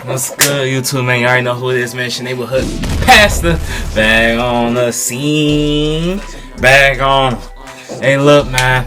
What's good, YouTube, man? You already know who it is, man. It's your neighborhood pastor. Back on the scene. Back on. Hey, look, man.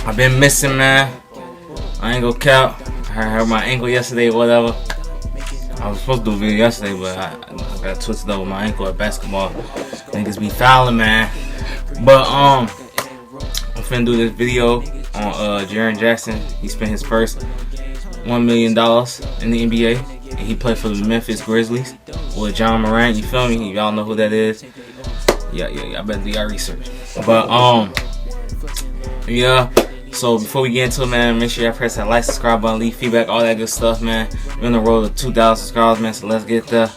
I've been missing, man. I ain't gonna count. I hurt my ankle yesterday or whatever. I was supposed to do a video yesterday, but I got twisted up with my ankle at basketball. Niggas be fouling, man. But, I'm finna do this video on Jaren Jackson. He spent his first $1 million in the NBA. And he played for the Memphis Grizzlies with John Morant. You feel me? Y'all know who that is. Yeah. I better do your research. But yeah. So before we get into it, man, make sure y'all press that like, subscribe button, leave feedback, all that good stuff, man. We're on the road to 2,000 subscribers, man. So let's get there.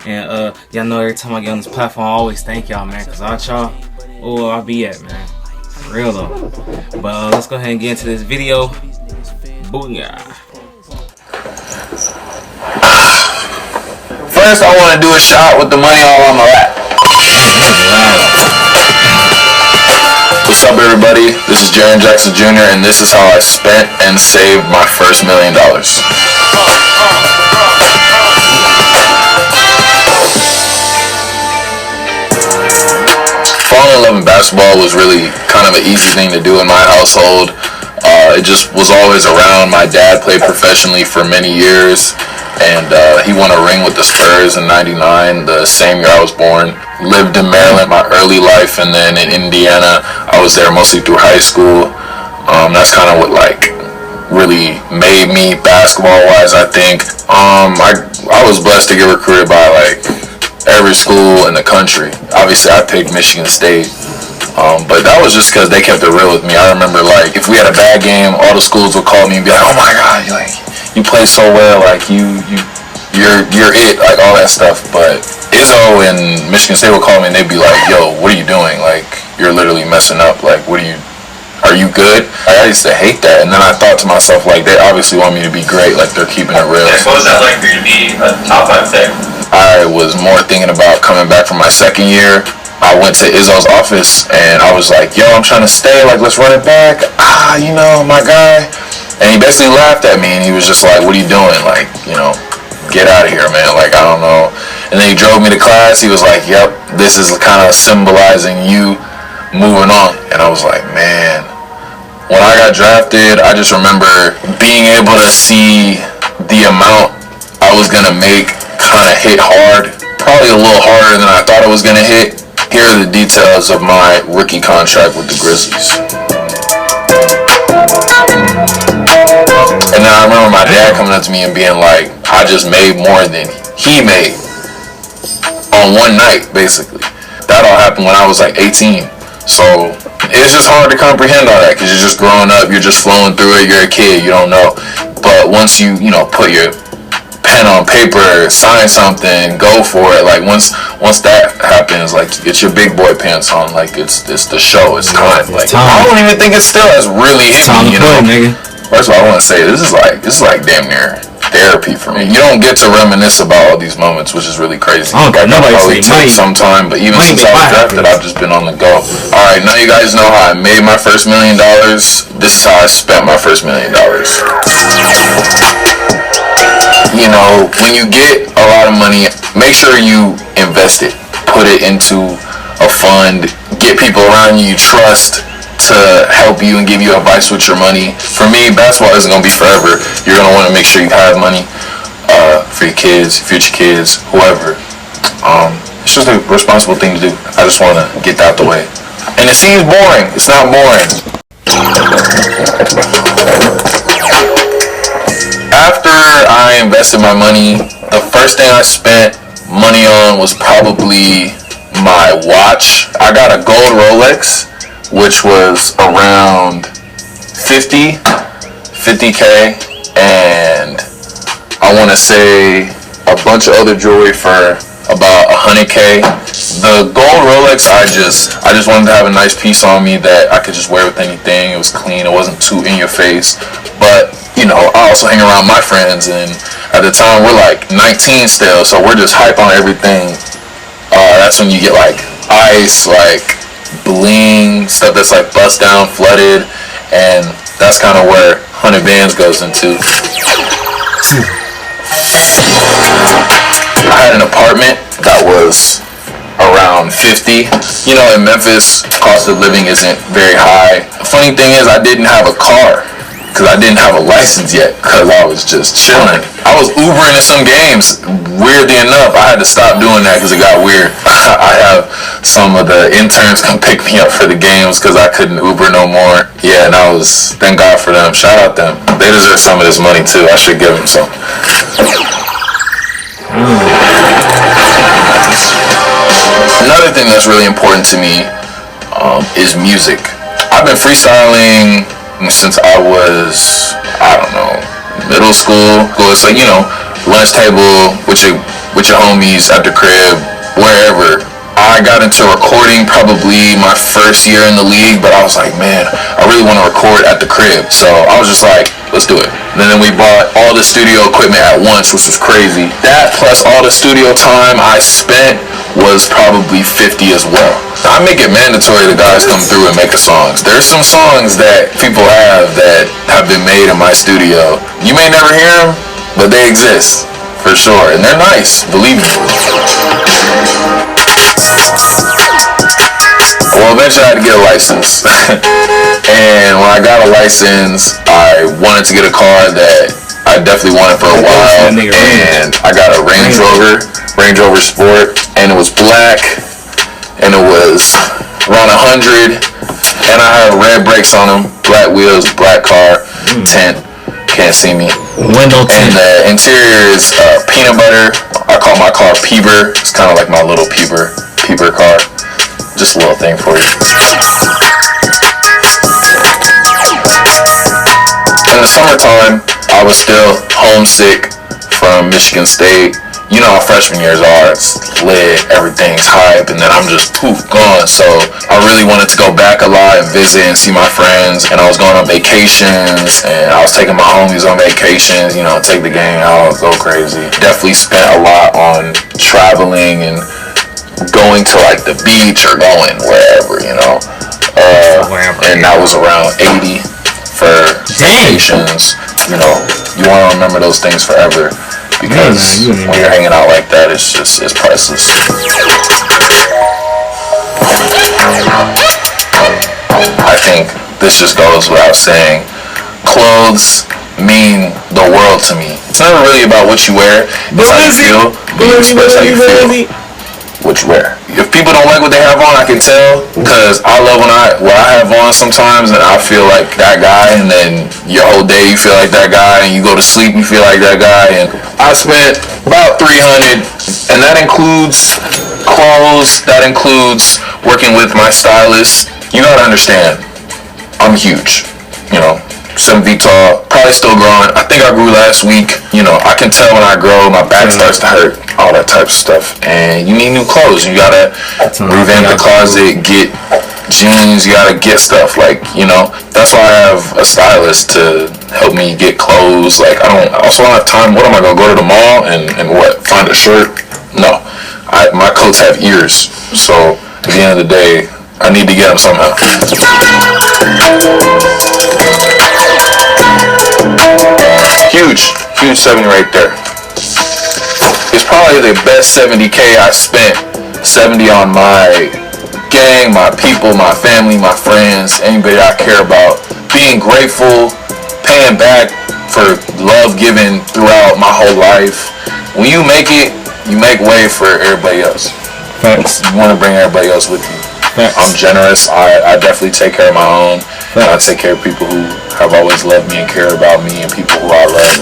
And y'all know every time I get on this platform, I always thank y'all, man. Cause without y'all, oh, I'll be at, man. For real though. But let's go ahead and get into this video. Booyah. First, I want to do a shot with the money all on my lap. What's up, everybody? This is Jaren Jackson Jr., and this is how I spent and saved my first $1 million. Falling in love with basketball was really kind of an easy thing to do in my household. It just was always around. My dad played professionally for many years, and he won a ring with the Spurs in '99, the same year I was born. Lived in Maryland my early life, and then in Indiana, I was there mostly through high school. That's kind of what really made me basketball-wise, I think. I was blessed to get recruited by every school in the country. Obviously, I picked Michigan State. But that was just because they kept it real with me. I remember if we had a bad game, all the schools would call me and be like, "Oh my God, you play so well, you're it," all that stuff. But Izzo and Michigan State would call me and they'd be like, "Yo, what are you doing? You're literally messing up. Are you good?" I used to hate that, and then I thought to myself, they obviously want me to be great, they're keeping it real. What was that like for you to be a top 5 pick? I was more thinking about coming back from my second year. I went to Izzo's office and I was like, "Yo, I'm trying to stay, let's run it back. My guy." And he basically laughed at me and he was just like, "What are you doing? Get out of here, man. I don't know." And then he drove me to class. He was like, "Yep, this is kind of symbolizing you moving on." And I was like, man, when I got drafted, I just remember being able to see the amount I was going to make kind of hit hard, probably a little harder than I thought it was going to hit. Here are the details of my rookie contract with the Grizzlies. And then I remember my dad coming up to me and being like, "I just made more than he made on one night, basically." That all happened when I was 18. So it's just hard to comprehend all that because you're just growing up, you're just flowing through it, you're a kid, you don't know. But once you put your pen on paper, sign something, go for it. Once that happens, it's your big boy pants on. It's the show. It's time. I don't even think it still has really hit me. Nigga. First of all, I want to say this is damn near therapy for me. You don't get to reminisce about all these moments, which is really crazy. Nobody take some time, but even since I was drafted, I've just been on the go. All right, now you guys know how I made my first $1 million. This is how I spent my first $1 million. When you get a lot of money, make sure you invest it. Put it into a fund. Get people around you trust to help you and give you advice with your money. For me, basketball isn't going to be forever. You're going to want to make sure you have money for your kids, future kids, whoever. It's just a responsible thing to do. I just want to get that out the way. And it seems boring. It's not boring. After I invested my money, the first thing I spent money on was probably my watch. I got a gold Rolex, which was around 50K, and I want to say a bunch of other jewelry for about 100K. The gold Rolex, I just wanted to have a nice piece on me that I could just wear with anything. It was clean. It wasn't too in your face. But I also hang around my friends, and at the time we're 19 still, so we're just hype on everything. That's when you get ice, bling, stuff that's bust down, flooded, and that's kind of where 100 bands goes into. I had an apartment that was around 50. You know, in Memphis, cost of living isn't very high. The funny thing is, I didn't have a car because I didn't have a license yet because I was just chilling. I was Ubering to some games. Weirdly enough, I had to stop doing that because it got weird. I have some of the interns come pick me up for the games because I couldn't Uber no more. Yeah, and I was, thank God for them. Shout out them. They deserve some of this money too. I should give them some. Another thing that's really important to me is music. I've been freestyling since I was, I don't know, middle school. It's like, you know, lunch table with your homies at the crib, wherever. I got into recording probably my first year in the league, but I was like, man, I really want to record at the crib. So I was just like, let's do it. And then we bought all the studio equipment at once, which was crazy. That plus all the studio time I spent was probably 50 as well. I make it mandatory the guys come through and make a songs. There's some songs that people have that have been made in my studio. You may never hear them, but they exist for sure, and they're nice, believe me. Well, eventually I had to get a license. And when I got a license, I wanted to get a car that I definitely wanted for a while. And I got a Range Rover Sport, and it was black, and it was around 100, and I had red brakes on them, black wheels, black car, tint, can't see me. Window tint. And the interior is peanut butter. I call my car Peeber. It's kind of like my little Peeber car. Just a little thing for you. In the summertime, I was still homesick from Michigan State. You know how freshman years are. It's lit, everything's hype, and then I'm just poof, gone. So I really wanted to go back a lot and visit and see my friends. And I was going on vacations, and I was taking my homies on vacations, you know, take the gang out, go crazy. Definitely spent a lot on traveling and going to like the beach or going wherever, you know. And that was around 80 for vacations. You know, you want to remember those things forever. Because when you're hanging out like that, it's priceless. I think this just goes without saying. Clothes mean the world to me. It's never really about what you wear. It's how you feel. You express how you feel. What you wear. If people don't like what they have on, I can tell, because I love what I have on sometimes, and I feel like that guy, and then your whole day you feel like that guy, and you go to sleep you feel like that guy. And I spent about $300, and that includes clothes, that includes working with my stylist. You gotta understand, I'm huge, you know. 7 feet tall, probably still growing. I think I grew last week. You know, I can tell when I grow, my back starts to hurt, all that type of stuff. And you need new clothes. You gotta revamp the closet, get jeans, you gotta get stuff. Like, you know, that's why I have a stylist to help me get clothes. Like, I also don't have time. What am I gonna go to the mall and what, find a shirt? No. My coats have ears. So, at the end of the day, I need to get them somehow. Huge 70 right there. It's probably the best 70K I spent. 70 on my gang, my people, my family, my friends, anybody I care about. Being grateful, paying back for love given throughout my whole life. When you make it, you make way for everybody else. Thanks. You want to bring everybody else with you. Thanks. I'm generous. I definitely take care of my own. And I take care of people who have always loved me and cared about me, and people who I love.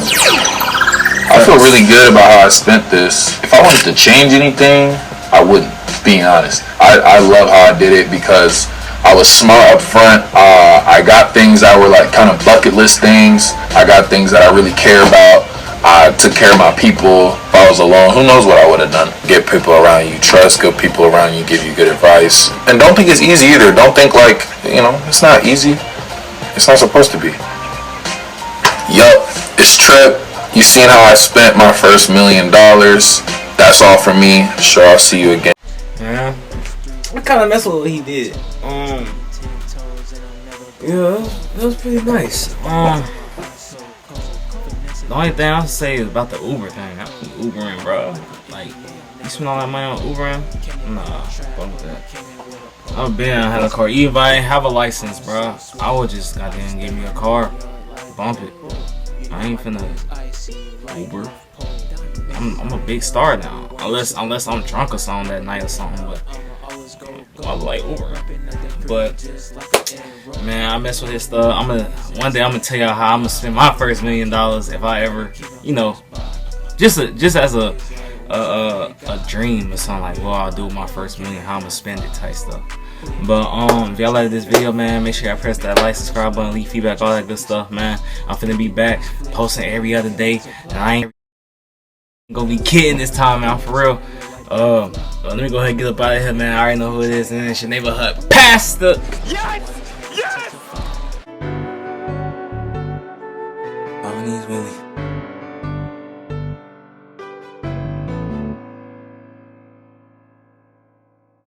I feel really good about how I spent this. If I wanted to change anything, I wouldn't, being honest. I love how I did it because I was smart up front. I got things that were like kind of bucket list things. I got things that I really care about. I took care of my people. If I was alone, who knows what I would have done. Get people around you, trust good people around you, give you good advice. And don't think it's easy either. Don't think like, you know, it's not easy. It's not supposed to be. Yup, it's Trip. You seen how I spent my first $1 million. That's all from me. Sure, I'll see you again. Yeah. I kind of messed with what he did. Yeah, that was pretty nice. The only thing I'll say is about the Uber thing. I'm Ubering, bro. Like, you spend all that money on Ubering? Nah, fuck that. I've been had a car. Even if I didn't have a license, bro, I would just goddamn give me a car, bump it. I ain't finna Uber. I'm a big star now, unless I'm drunk or something that night or something. But I like Uber. But man, I mess with this stuff. One day I'm gonna tell y'all how I'm gonna spend my first $1 million if I ever, you know, just as a dream or something, like what I'll do with my first $1 million, how I'm gonna spend it type stuff. But if y'all like this video, man, make sure y'all press that like, subscribe button, leave feedback, all that good stuff, man. I'm finna be back posting every other day, and I ain't gonna be kidding this time, man, for real. Let me go ahead and get up out of here, man. I already know who it is, and it's your neighborhood pastor. Yes! Yes! Willie.